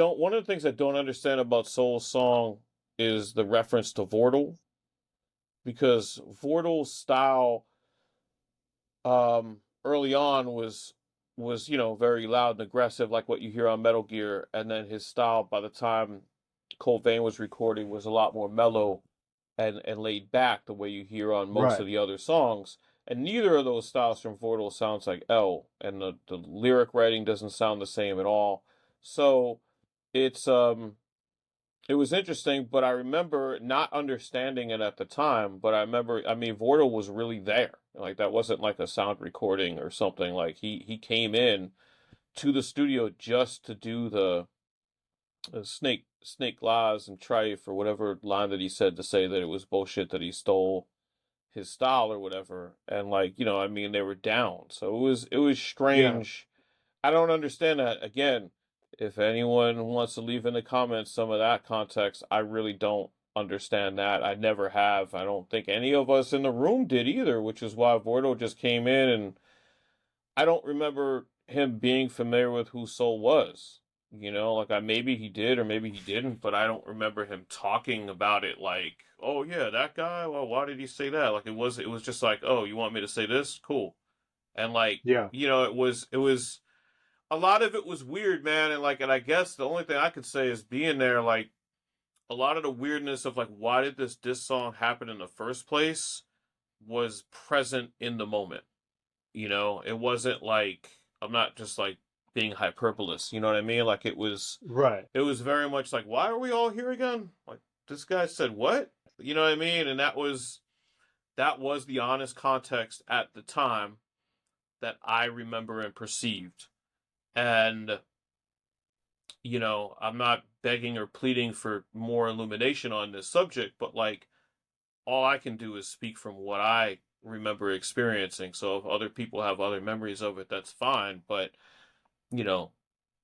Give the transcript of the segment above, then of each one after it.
one of the things I don't understand about Soul's song is the reference to Vortal, because Vortal's style early on was very loud and aggressive, like what you hear on Metal Gear, and then his style by the time Cold Vein was recording was a lot more mellow and laid back, the way you hear on most Right. of the other songs. And neither of those styles from Vortal sounds like L, and the lyric writing doesn't sound the same at all. So it's it was interesting, but I remember not understanding it at the time. But I mean, Vortal was really there. Like that wasn't like a sound recording or something. Like he came in to the studio just to do the snake lies and trife or whatever line that he said, to say that it was bullshit that he stole his style or whatever. And like, I mean, they were down. So it was Yeah. strange. I don't understand that. Again, if anyone wants to leave in the comments some of that context, I really don't understand that. I never have. I don't think any of us in the room did either, which is why Vordo just came in, and I don't remember him being familiar with who Soul was. Like maybe he did or maybe he didn't, but I don't remember him talking about it like, "Oh yeah, that guy. Well, why did he say that?" Like it was just like, "Oh, you want me to say this? Cool." And like, Yeah. it was a lot of it was weird, man, and I guess the only thing I could say is being there, like a lot of the weirdness of like why did this diss song happen in the first place was present in the moment. It wasn't like I'm not just like being hyperbolous, you know what I mean? Like Right. it was very much like, why are we all here again? Like this guy said what? You know what I mean? And that was the honest context at the time that I remember and perceived. And I'm not begging or pleading for more illumination on this subject, but like all I can do is speak from what I remember experiencing. So if other people have other memories of it, that's fine. But, you know,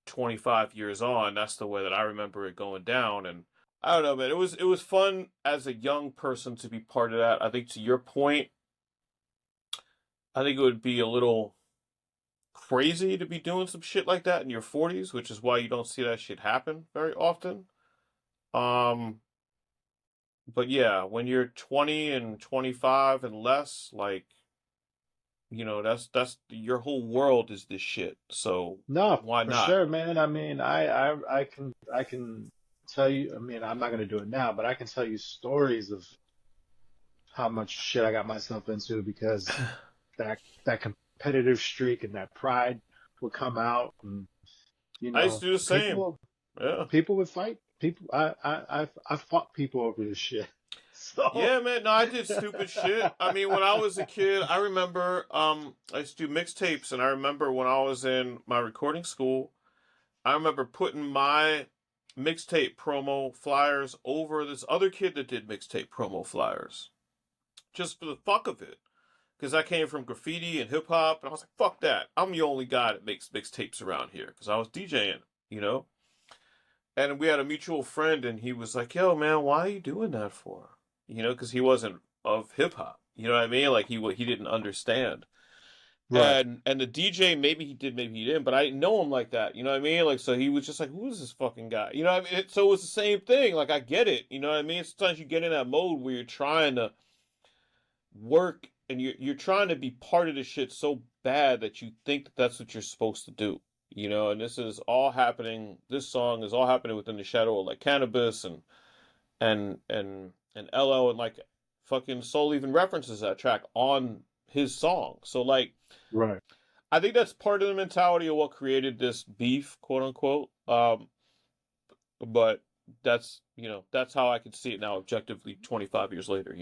25 years on, that's the way that I remember it going down. And I don't know, man. It was fun as a young person to be part of that. I think to your point, I think it would be a little crazy to be doing some shit like that in your 40s, which is why you don't see that shit happen very often. Um, but yeah, when you're 20 and 25 and less, like, that's your whole world is this shit. So No, why for not? sure, man. I mean, I can tell you. I mean, I'm not gonna do it now, but I can tell you stories of how much shit I got myself into because that competitive streak and that pride would come out, and I used to do the same. people Yeah. people would fight people. I fought people over this shit. So Yeah, man. No, I did stupid shit. I mean, when I was a kid, I remember I used to do mixtapes, and I remember when I was in my recording school, I remember putting my mixtape promo flyers over this other kid that did mixtape promo flyers, just for the fuck of it. Because I came from graffiti and hip hop, and I was like, fuck that. I'm the only guy that makes mixtapes around here, because I was DJing, you know? And we had a mutual friend, and he was like, yo, man, why are you doing that for? Because he wasn't of hip hop. You know what I mean? Like, he didn't understand. right, And the DJ, maybe he did, maybe he didn't, but I didn't know him like that. You know what I mean? Like, so he was just like, who is this fucking guy? You know what I mean? So it was the same thing. Like, I get it. You know what I mean? Sometimes you get in that mode where you're trying to work and you're trying to be part of the shit so bad that you think that that's what you're supposed to do. And this song is all happening within the shadow of like Cannabis and LO, and like fucking Soul even references that track on his song. So like right. I think that's part of the mentality of what created this beef, quote unquote. But that's how I can see it now objectively 25 years later.